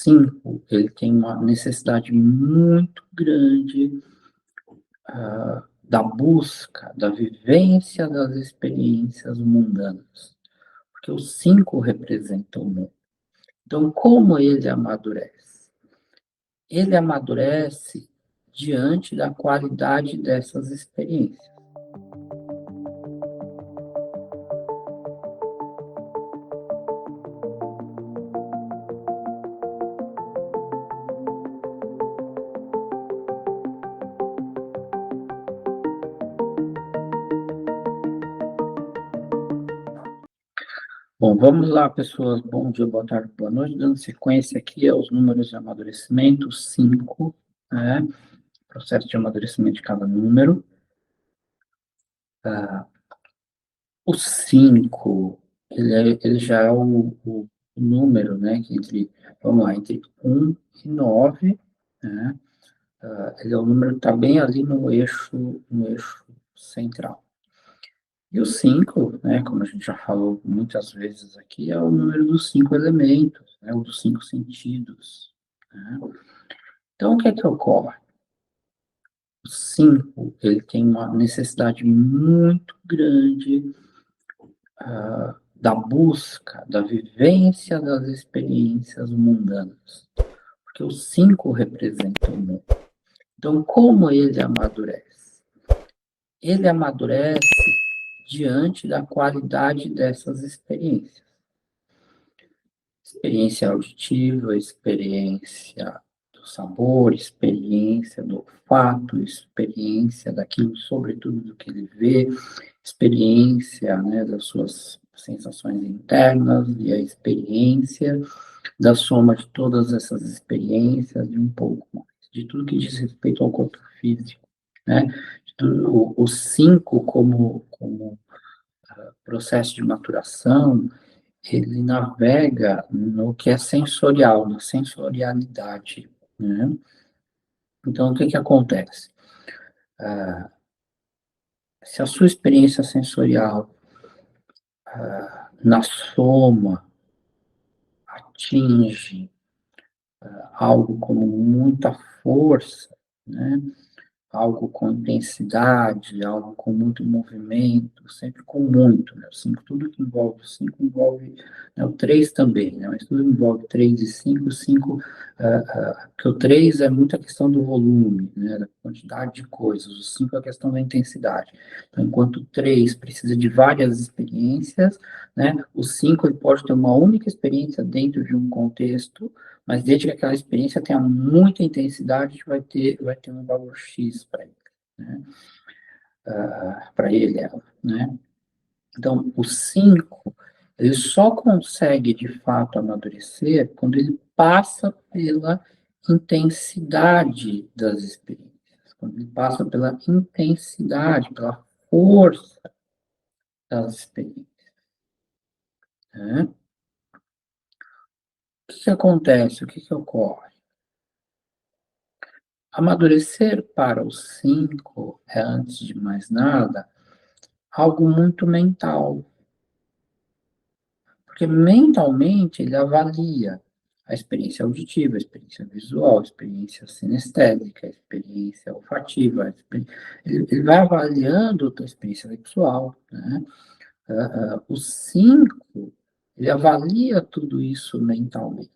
5, ele tem uma necessidade muito grande, da busca, da vivência das experiências mundanas, porque o 5 representa o mundo. Então, como ele amadurece? Ele amadurece diante da qualidade dessas experiências. Bom, vamos lá, pessoas. Bom dia, boa tarde, boa noite. Dando sequência aqui aos números de amadurecimento, 5, né? Processo de amadurecimento de cada número. O 5, ele já é o número, né? Que vamos lá, entre 1 e 9, né? Ele é o número que está bem ali no eixo central. E o 5, né, como a gente já falou muitas vezes aqui, é o número dos 5 elementos, né, o dos 5 sentidos. Né? Então, o que é que ocorre? O 5, ele tem uma necessidade muito grande, da busca, da vivência das experiências mundanas, porque o 5 representa o mundo. Então, como ele amadurece? Ele amadurece diante da qualidade dessas experiências. Experiência auditiva, experiência do sabor, experiência do olfato, experiência daquilo, sobretudo do que ele vê, experiência, né, das suas sensações internas e a experiência da soma de todas essas experiências de um pouco mais, de tudo que diz respeito ao corpo físico, né? O 5 como processo de maturação, ele navega no que é sensorial, na sensorialidade, né? Então, o que acontece? Se a sua experiência sensorial, na soma, atinge algo como muita força, né? Algo com intensidade, algo com muito movimento, sempre com muito, né? O 5, tudo que envolve o 5 envolve, né, o 3 também, né? Mas tudo envolve 3 e 5, 5, porque o 3 é muita questão do volume, né? Da quantidade de coisas, o 5 é a questão da intensidade. Então, enquanto o 3 precisa de várias experiências, né? O 5 ele pode ter uma única experiência dentro de um contexto, mas desde que aquela experiência tenha muita intensidade, vai ter um valor X para ele, né? Para ele, ela, né? Então, o 5, ele só consegue, de fato, amadurecer quando ele passa pela intensidade das experiências, quando ele passa pela intensidade, pela força das experiências, né? O que acontece? O que ocorre? Amadurecer para o 5 é, antes de mais nada, algo muito mental. Porque mentalmente ele avalia a experiência auditiva, a experiência visual, a experiência sinestésica, a experiência olfativa, ele vai avaliando a experiência sexual, né? O 5, ele avalia tudo isso mentalmente.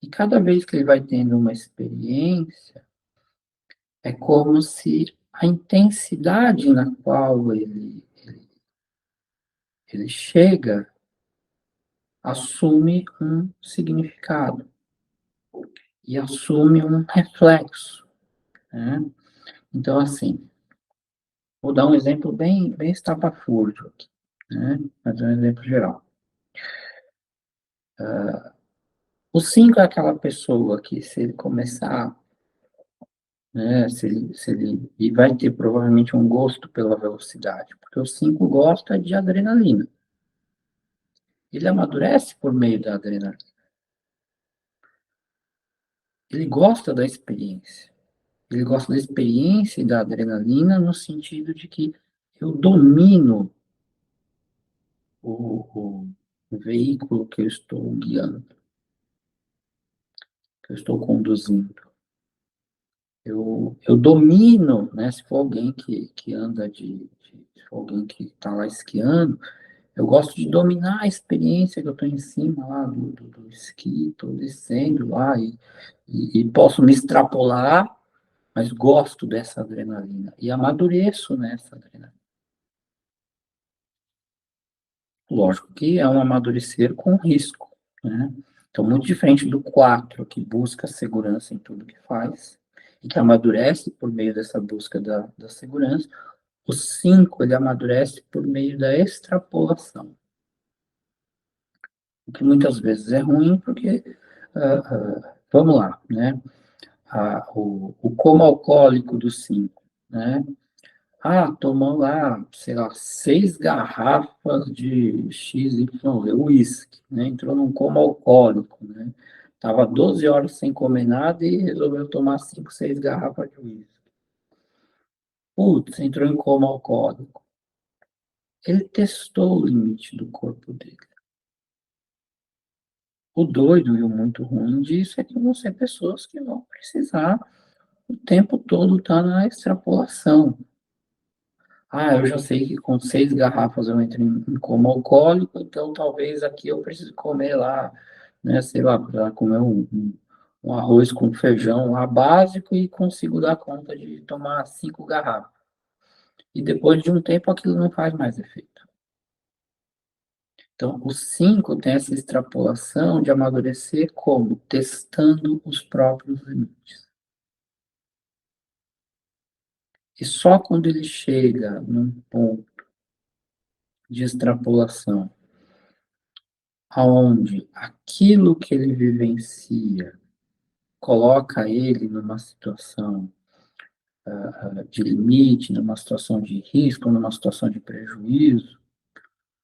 E cada vez que ele vai tendo uma experiência, é como se a intensidade na qual ele chega assume um significado e assume um reflexo, né? Então, assim, vou dar um exemplo bem estapafúrdio aqui, né? Mas é um exemplo geral. O 5 é aquela pessoa que, se ele começar, né, e vai ter provavelmente um gosto pela velocidade, porque o 5 gosta de adrenalina. Ele amadurece por meio da adrenalina. Ele gosta da experiência. Ele gosta da experiência e da adrenalina no sentido de que eu domino o veículo que eu estou guiando. eu estou conduzindo. Eu domino, né? Se for alguém que anda se for alguém que está lá esquiando, eu gosto de dominar a experiência que eu estou em cima lá do esqui, estou descendo lá e posso me extrapolar, mas gosto dessa adrenalina e amadureço nessa adrenalina. Lógico que é um amadurecer com risco, né? Então, muito diferente do 4 que busca segurança em tudo que faz, e que amadurece por meio dessa busca da segurança. O 5 ele amadurece por meio da extrapolação, o que muitas vezes é ruim, porque, vamos lá, né? O coma alcoólico do 5, né? Tomou lá, sei lá, 6 garrafas de XYZ, uísque, né? Entrou num coma alcoólico, né? Tava 12 horas sem comer nada e resolveu tomar 5, 6 garrafas de uísque. Putz, entrou em coma alcoólico. Ele testou o limite do corpo dele. O doido e o muito ruim disso é que vão ser pessoas que vão precisar o tempo todo estar na extrapolação. Eu já sei que com 6 garrafas eu entro em coma alcoólico, então talvez aqui eu precise comer lá, né, sei lá, para comer um arroz com feijão lá básico e consigo dar conta de tomar 5 garrafas. E depois de um tempo aquilo não faz mais efeito. Então, o 5 tem essa extrapolação de amadurecer como? Testando os próprios limites. E só quando ele chega num ponto de extrapolação, aonde aquilo que ele vivencia coloca ele numa situação de limite, numa situação de risco, numa situação de prejuízo,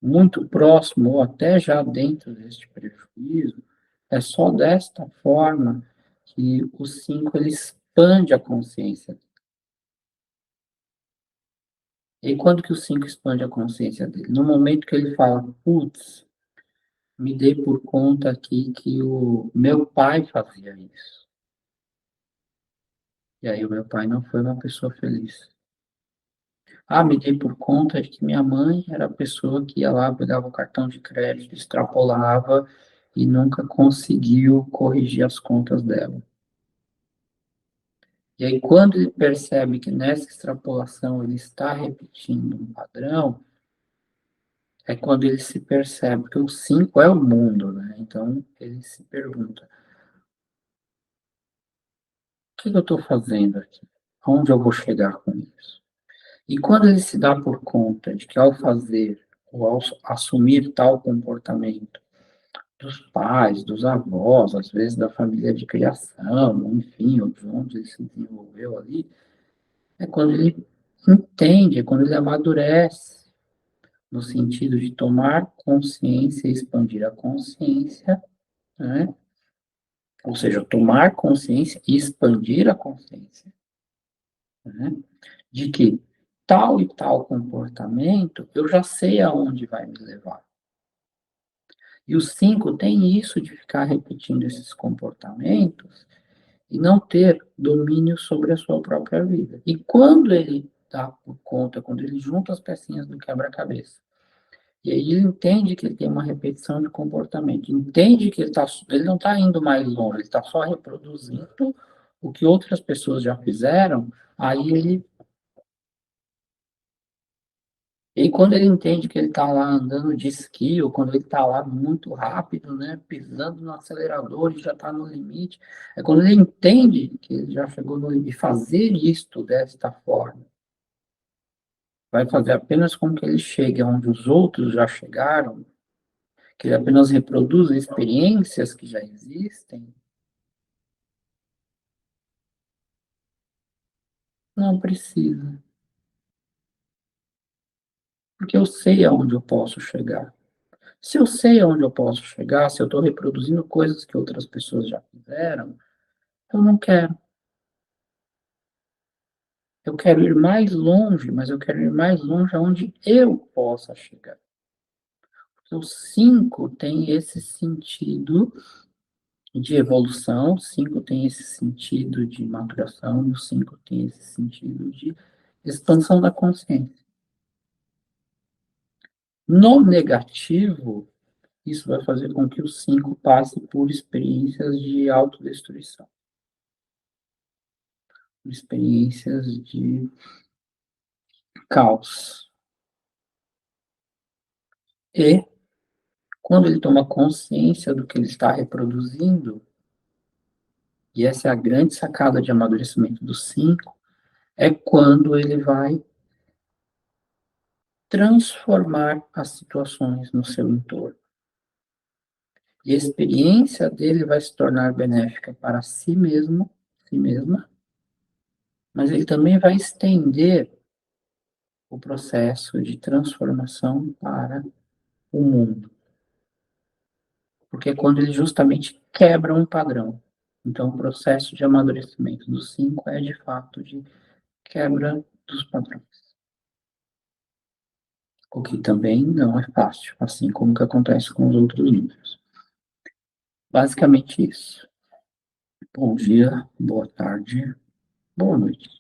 muito próximo ou até já dentro deste prejuízo, é só desta forma que o 5 ele expande a consciência. E quando que o 5 expande a consciência dele? No momento que ele fala, putz, me dei por conta aqui que o meu pai fazia isso. E aí o meu pai não foi uma pessoa feliz. Me dei por conta de que minha mãe era a pessoa que ia lá, pegava o cartão de crédito, extrapolava e nunca conseguiu corrigir as contas dela. E aí, quando ele percebe que nessa extrapolação ele está repetindo um padrão, é quando ele se percebe que o 5 é o mundo, né? Então, ele se pergunta, o que eu estou fazendo aqui? Onde eu vou chegar com isso? E quando ele se dá por conta de que ao fazer ou ao assumir tal comportamento dos pais, dos avós, às vezes da família de criação, enfim, ou de onde ele se desenvolveu ali, é quando ele entende, é quando ele amadurece, no sentido de tomar consciência e expandir a consciência, né? Ou seja, tomar consciência e expandir a consciência, né? De que tal e tal comportamento eu já sei aonde vai me levar. E o 5 tem isso de ficar repetindo esses comportamentos e não ter domínio sobre a sua própria vida. E quando ele dá por conta, quando ele junta as pecinhas do quebra-cabeça, e aí ele entende que ele tem uma repetição de comportamento, entende que ele não está indo mais longe, ele está só reproduzindo o que outras pessoas já fizeram, aí ele e quando ele entende que ele está lá andando de esqui, ou quando ele está lá muito rápido, né, pisando no acelerador e já está no limite, é quando ele entende que ele já chegou no limite. Fazer isto desta forma vai fazer apenas com que ele chegue onde os outros já chegaram, que ele apenas reproduza experiências que já existem. Não precisa, porque eu sei aonde eu posso chegar. Se eu sei aonde eu posso chegar, se eu estou reproduzindo coisas que outras pessoas já fizeram, eu não quero. Eu quero ir mais longe, mas eu quero ir mais longe aonde eu possa chegar. O 5 tem esse sentido de evolução, 5 tem esse sentido de maturação, e o 5 tem esse sentido de expansão da consciência. No negativo, isso vai fazer com que o 5 passe por experiências de autodestruição, por experiências de caos. E, quando ele toma consciência do que ele está reproduzindo, e essa é a grande sacada de amadurecimento do 5, é quando ele vai transformar as situações no seu entorno. E a experiência dele vai se tornar benéfica para si mesmo, si mesma, mas ele também vai estender o processo de transformação para o mundo. Porque é quando ele justamente quebra um padrão. Então, o processo de amadurecimento do 5 é, de fato, de quebra dos padrões. O que também não é fácil, assim como que acontece com os outros números. Basicamente isso. Bom dia, boa tarde, boa noite.